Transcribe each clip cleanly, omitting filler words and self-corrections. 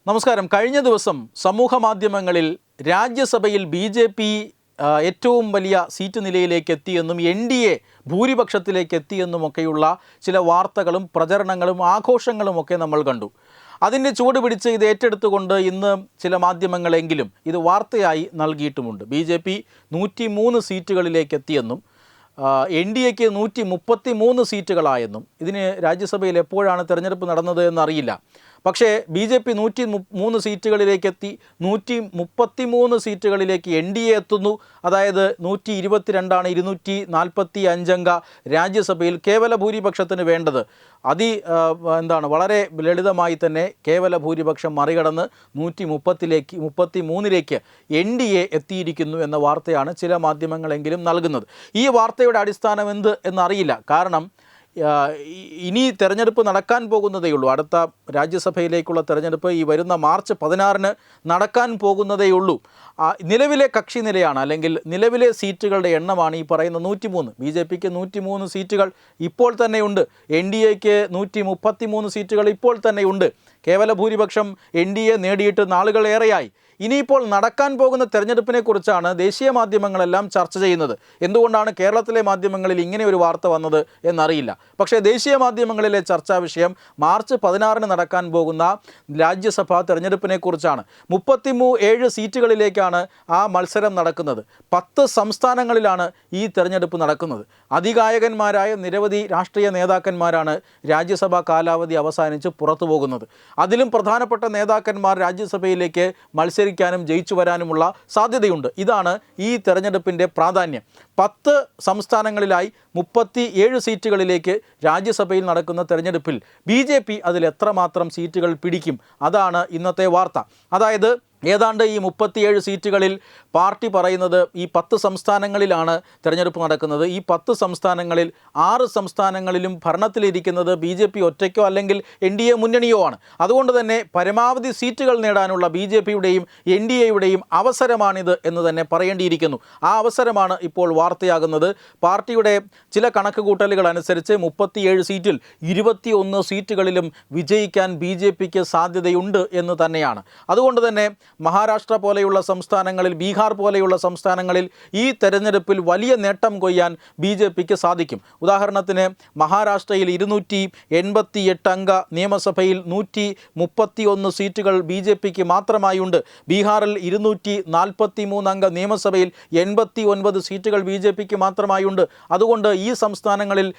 നമസ്കാരം. കഴിഞ്ഞ ദിവസം സമൂഹ മാധ്യമങ്ങളിൽ രാജ്യസഭയിൽ BJP ഏറ്റവും വലിയ സീറ്റ് നിലയിലേക്ക് എത്തിയെന്നും NDA ഭൂരിപക്ഷത്തിലേക്ക് എത്തിയെന്നുമൊക്കെയുള്ള ചില വാർത്തകളും പ്രചരണങ്ങളും ആഘോഷങ്ങളുമൊക്കെ നമ്മൾ കണ്ടു. അതിൻ്റെ ചുവട് പിടിച്ച് ഇത് ഏറ്റെടുത്തുകൊണ്ട് ഇന്ന് ചില മാധ്യമങ്ങളെങ്കിലും ഇത് വാർത്തയായി നൽകിയിട്ടുമുണ്ട്. BJP 103 സീറ്റുകളിലേക്ക് എത്തിയെന്നും NDAക്ക് 133 സീറ്റുകളായെന്നും. ഇതിന് രാജ്യസഭയിൽ എപ്പോഴാണ് തെരഞ്ഞെടുപ്പ് നടന്നത് എന്നറിയില്ല. പക്ഷേ BJP 103 സീറ്റുകളിലേക്ക് എത്തി. 133 സീറ്റുകളിലേക്ക് NDA എത്തുന്നു. അതായത് 122 245 അംഗ രാജ്യസഭയിൽ കേവല ഭൂരിപക്ഷത്തിന് വേണ്ടത്. വളരെ ലളിതമായി തന്നെ കേവല ഭൂരിപക്ഷം മറികടന്ന് 133ലേക്ക് NDA എത്തിയിരിക്കുന്നു എന്ന വാർത്തയാണ് ചില മാധ്യമങ്ങളെങ്കിലും നൽകുന്നത്. ഈ വാർത്തയുടെ അടിസ്ഥാനം എന്ത് എന്നറിയില്ല. കാരണം ഇനി തെരഞ്ഞെടുപ്പ് നടക്കാൻ പോകുന്നതേയുള്ളൂ. അടുത്ത രാജ്യസഭയിലേക്കുള്ള തെരഞ്ഞെടുപ്പ് ഈ വരുന്ന മാർച്ച് 16 നടക്കാൻ പോകുന്നതേയുള്ളൂ. നിലവിലെ കക്ഷി നിലയാണ്, അല്ലെങ്കിൽ നിലവിലെ സീറ്റുകളുടെ എണ്ണമാണ് ഈ പറയുന്ന 103. BJPക്ക് 103 സീറ്റുകൾ ഇപ്പോൾ തന്നെയുണ്ട്. NDAക്ക് 133 സീറ്റുകൾ ഇപ്പോൾ തന്നെയുണ്ട്. കേവല ഭൂരിപക്ഷം NDA നേടിയിട്ട് നാളുകളേറെയായി. ഇനിയിപ്പോൾ നടക്കാൻ പോകുന്ന തെരഞ്ഞെടുപ്പിനെക്കുറിച്ചാണ് ദേശീയ മാധ്യമങ്ങളെല്ലാം ചർച്ച ചെയ്യുന്നത്. എന്തുകൊണ്ടാണ് കേരളത്തിലെ മാധ്യമങ്ങളിൽ ഇങ്ങനെ ഒരു വാർത്ത വന്നത് എന്നറിയില്ല. പക്ഷേ ദേശീയ മാധ്യമങ്ങളിലെ ചർച്ചാ വിഷയം മാർച്ച് 16 നടക്കാൻ പോകുന്ന രാജ്യസഭാ തെരഞ്ഞെടുപ്പിനെക്കുറിച്ചാണ്. 37 സീറ്റുകളിലേക്കാണ് ആ മത്സരം നടക്കുന്നത്. 10 സംസ്ഥാനങ്ങളിലാണ് ഈ തെരഞ്ഞെടുപ്പ് നടക്കുന്നത്. അതികായകന്മാരായ നിരവധി രാഷ്ട്രീയ നേതാക്കന്മാരാണ് രാജ്യസഭാ കാലാവധി അവസാനിച്ച് പുറത്തു പോകുന്നത്. അതിലും പ്രധാനപ്പെട്ട നേതാക്കന്മാർ രാജ്യസഭയിലേക്ക് മത്സരിക്കാനും ജയിച്ചു വരാനുമുള്ള സാധ്യതയുണ്ട്. ഇതാണ് ഈ തെരഞ്ഞെടുപ്പിൻ്റെ പ്രാധാന്യം. 10 സംസ്ഥാനങ്ങളിലായി 37 സീറ്റുകളിലേക്ക് രാജ്യസഭയിൽ നടക്കുന്ന തെരഞ്ഞെടുപ്പിൽ BJP അതിൽ എത്രമാത്രം സീറ്റുകൾ പിടിക്കും? അതാണ് ഇന്നത്തെ വാർത്ത. അതായത് ഏതാണ്ട് ഈ 37 സീറ്റുകളിൽ പാർട്ടി പറയുന്നത് ഈ 10 സംസ്ഥാനങ്ങളിലാണ് തെരഞ്ഞെടുപ്പ് നടക്കുന്നത്. ഈ 10 സംസ്ഥാനങ്ങളിൽ 6 സംസ്ഥാനങ്ങളിലും ഭരണത്തിലിരിക്കുന്നത് BJP ഒറ്റയ്ക്കോ അല്ലെങ്കിൽ NDA മുന്നണിയോ ആണ്. അതുകൊണ്ട് തന്നെ പരമാവധി സീറ്റുകൾ നേടാനുള്ള BJPയുടെയും NDAയുടെയും അവസരമാണിത് എന്ന് തന്നെ പറയേണ്ടിയിരിക്കുന്നു. ആ അവസരമാണ് ഇപ്പോൾ വാർത്തയാകുന്നത്. പാർട്ടിയുടെ ചില കണക്കുകൂട്ടലുകൾ അനുസരിച്ച് 37 സീറ്റിൽ 21 സീറ്റുകളിലും വിജയിക്കാൻ BJPക്ക് സാധ്യതയുണ്ട് എന്ന് തന്നെയാണ്. അതുകൊണ്ട് തന്നെ മഹാരാഷ്ട്ര പോലെയുള്ള സംസ്ഥാനങ്ങളിൽ, ബീഹാർ പോലെയുള്ള സംസ്ഥാനങ്ങളിൽ ഈ തെരഞ്ഞെടുപ്പിൽ വലിയ നേട്ടം കൊയ്യാൻ BJPക്ക് സാധിക്കും. ഉദാഹരണത്തിന് മഹാരാഷ്ട്രയിൽ 288 അംഗ നിയമസഭയിൽ 131 സീറ്റുകൾ BJPക്ക് മാത്രമായുണ്ട്. ബീഹാറിൽ 243 അംഗ നിയമസഭയിൽ 89 സീറ്റുകൾ BJPക്ക് മാത്രമായുണ്ട്. അതുകൊണ്ട് ഈ സംസ്ഥാനങ്ങളിൽ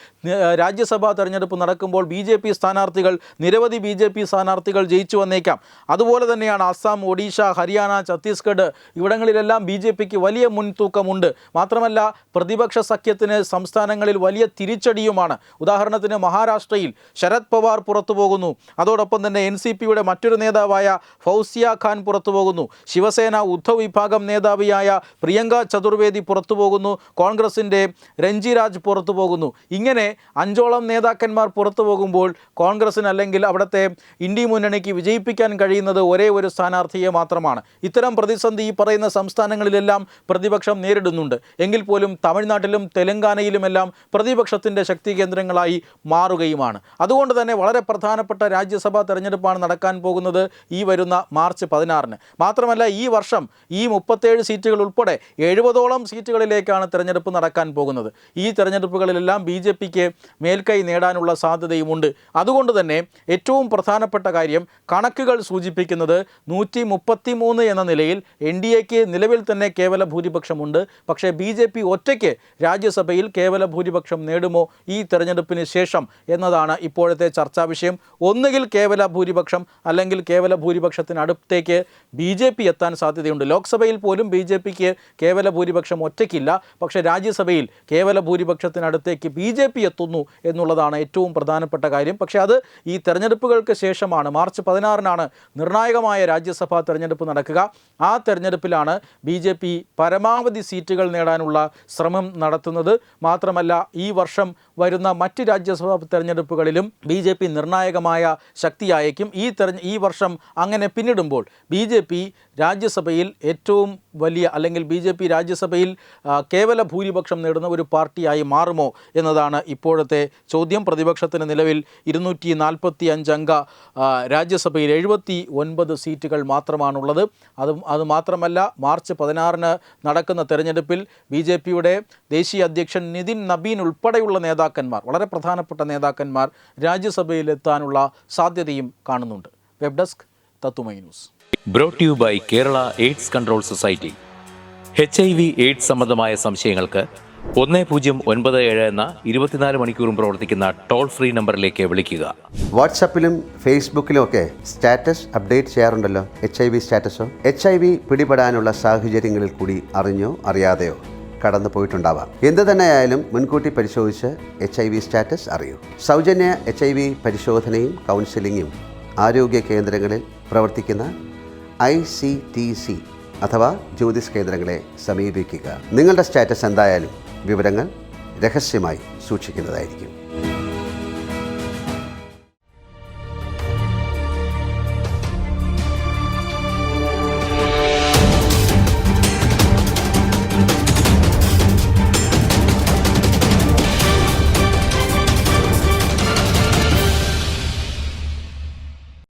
രാജ്യസഭാ തെരഞ്ഞെടുപ്പ് നടക്കുമ്പോൾ BJP സ്ഥാനാർത്ഥികൾ, നിരവധി BJP സ്ഥാനാർത്ഥികൾ ജയിച്ചു വന്നേക്കാം. അതുപോലെ തന്നെയാണ് അസം, ഒഡീഷ, ഹരിയാന, ഛത്തീസ്ഗഡ് ഇവിടങ്ങളിലെല്ലാം BJPക്ക് വലിയ മുൻതൂക്കമുണ്ട്. മാത്രമല്ല പ്രതിപക്ഷ സഖ്യത്തിന് സംസ്ഥാനങ്ങളിൽ വലിയ തിരിച്ചടിയുമാണ്. ഉദാഹരണത്തിന് മഹാരാഷ്ട്രയിൽ ശരത് പവാർ പുറത്തു പോകുന്നു. അതോടൊപ്പം തന്നെ NCPയുടെ മറ്റൊരു നേതാവായ ഫൗസിയ ഖാൻ പുറത്തു പോകുന്നു. ശിവസേന ഉദ്ധവ് വിഭാഗം നേതാവിയായ പ്രിയങ്ക ചതുർവേദി പുറത്തു പോകുന്നു. കോൺഗ്രസിൻ്റെ രഞ്ജിരാജ് പുറത്തു പോകുന്നു. ഇങ്ങനെ 5ഓളം നേതാക്കന്മാർ പുറത്തു പോകുമ്പോൾ കോൺഗ്രസിന് അല്ലെങ്കിൽ അവിടുത്തെ ഇന്ത്യ മുന്നണിക്ക് വിജയിപ്പിക്കാൻ കഴിയുന്നത് ഒരേ ഒരു സ്ഥാനാർത്ഥിയെ മാത്രമാണ്. ഇത്തരം പ്രതിസന്ധി ഈ പറയുന്ന സംസ്ഥാനങ്ങളിലെല്ലാം പ്രതിപക്ഷം നേരിടുന്നുണ്ട്. എങ്കിൽ പോലും തമിഴ്നാട്ടിലും തെലങ്കാനയിലുമെല്ലാം പ്രതിപക്ഷത്തിൻ്റെ ശക്തി കേന്ദ്രങ്ങളായി മാറുകയുമാണ്. അതുകൊണ്ട് തന്നെ വളരെ പ്രധാനപ്പെട്ട രാജ്യസഭാ തെരഞ്ഞെടുപ്പാണ് നടക്കാൻ പോകുന്നത് ഈ വരുന്ന മാർച്ച് 16. മാത്രമല്ല ഈ വർഷം ഈ 37 സീറ്റുകൾ ഉൾപ്പെടെ 70ഓളം സീറ്റുകളിലേക്കാണ് തെരഞ്ഞെടുപ്പ് നടക്കാൻ പോകുന്നത്. ഈ തെരഞ്ഞെടുപ്പുകളിലെല്ലാം BJPക്ക് മേൽക്കൈ നേടാനുള്ള സാധ്യതയുമുണ്ട്. അതുകൊണ്ട് തന്നെ ഏറ്റവും പ്രധാനപ്പെട്ട കാര്യം കണക്കുകൾ സൂചിപ്പിക്കുന്നത് 133 എന്ന നിലയിൽ NDAക്ക് നിലവിൽ തന്നെ കേവല ഭൂരിപക്ഷമുണ്ട്. പക്ഷേ BJP ഒറ്റയ്ക്ക് രാജ്യസഭയിൽ കേവല ഭൂരിപക്ഷം നേടുമോ ഈ തെരഞ്ഞെടുപ്പിന് ശേഷം എന്നതാണ് ഇപ്പോഴത്തെ ചർച്ചാ വിഷയം. ഒന്നുകിൽ കേവല ഭൂരിപക്ഷം അല്ലെങ്കിൽ കേവല ഭൂരിപക്ഷത്തിനടുത്തേക്ക് BJP എത്താൻ സാധ്യതയുണ്ട്. ലോക്സഭയിൽ പോലും BJPക്ക് കേവല ഭൂരിപക്ഷം ഒറ്റയ്ക്കില്ല. പക്ഷേ രാജ്യസഭയിൽ കേവല ഭൂരിപക്ഷത്തിനടുത്തേക്ക് BJP എത്തുന്നു എന്നുള്ളതാണ് ഏറ്റവും പ്രധാനപ്പെട്ട കാര്യം. പക്ഷേ അത് ഈ തെരഞ്ഞെടുപ്പുകൾക്ക് ശേഷമാണ്. മാർച്ച് 16 നിർണായകമായ രാജ്യസഭാ തെരഞ്ഞെടുപ്പ് തെരഞ്ഞെടുപ്പ് നടക്കുക. ആ തെരഞ്ഞെടുപ്പിലാണ് BJP പരമാവധി സീറ്റുകൾ നേടാനുള്ള ശ്രമം നടത്തുന്നത്. മാത്രമല്ല ഈ വർഷം വരുന്ന മറ്റ് രാജ്യസഭാ തെരഞ്ഞെടുപ്പുകളിലും BJP നിർണായകമായ ശക്തിയായേക്കും. ഈ വർഷം അങ്ങനെ പിന്നിടുമ്പോൾ BJP രാജ്യസഭയിൽ ഏറ്റവും വലിയ അല്ലെങ്കിൽ BJP രാജ്യസഭയിൽ കേവല ഭൂരിപക്ഷം നേടുന്ന ഒരു പാർട്ടിയായി മാറുമോ എന്നതാണ് ഇപ്പോഴത്തെ ചോദ്യം. പ്രതിപക്ഷത്തിന് നിലവിൽ 245 അംഗ രാജ്യസഭയിൽ 79 സീറ്റുകൾ മാത്രമാണുള്ളത്. അത് മാത്രമല്ല മാർച്ച് 16 നടക്കുന്ന തെരഞ്ഞെടുപ്പിൽ BJPയുടെ ദേശീയ അധ്യക്ഷൻ നിതിൻ നബീൻ ഉൾപ്പെടെയുള്ള നേതാക്കന്മാർ, വളരെ പ്രധാനപ്പെട്ട നേതാക്കന്മാർ രാജ്യസഭയിലെത്താനുള്ള സാധ്യതയും കാണുന്നുണ്ട്. വെബ് ഡെസ്ക് തത്തുമൈ news. Brought you by Kerala AIDS control society. HIV AIDS സംബന്ധമായ സംശയങ്ങൾക്ക് 1097 എന്ന 24 മണിക്കൂറും പ്രവർത്തിക്കുന്ന ടോൾ ഫ്രീ നമ്പറിലേക്ക് വിളിക്കുക. വാട്സാപ്പിലും ഫേസ്ബുക്കിലും ഒക്കെ സ്റ്റാറ്റസ് അപ്ഡേറ്റ് ചെയ്യാറുണ്ടല്ലോ. HIV സ്റ്റാറ്റസോ HIV പിടിപെടാനുള്ള സാഹചര്യങ്ങളിൽ കൂടി അറിഞ്ഞോ അറിയാതെയോ കടന്നു പോയിട്ടുണ്ടാവാം. എന്ത് തന്നെയായാലും മുൻകൂട്ടി പരിശോധിച്ച് HIV സ്റ്റാറ്റസ് അറിയൂ. സൗജന്യ HIV പരിശോധനയും കൗൺസിലിങ്ങും ആരോഗ്യ കേന്ദ്രങ്ങളിൽ പ്രവർത്തിക്കുന്ന ICTC അഥവാ ജ്യോതിസ് കേന്ദ്രങ്ങളെ സമീപിക്കുക. നിങ്ങളുടെ സ്റ്റാറ്റസ് എന്തായാലും വിവരങ്ങൾ രഹസ്യമായി സൂക്ഷിക്കുന്നതായിരിക്കും.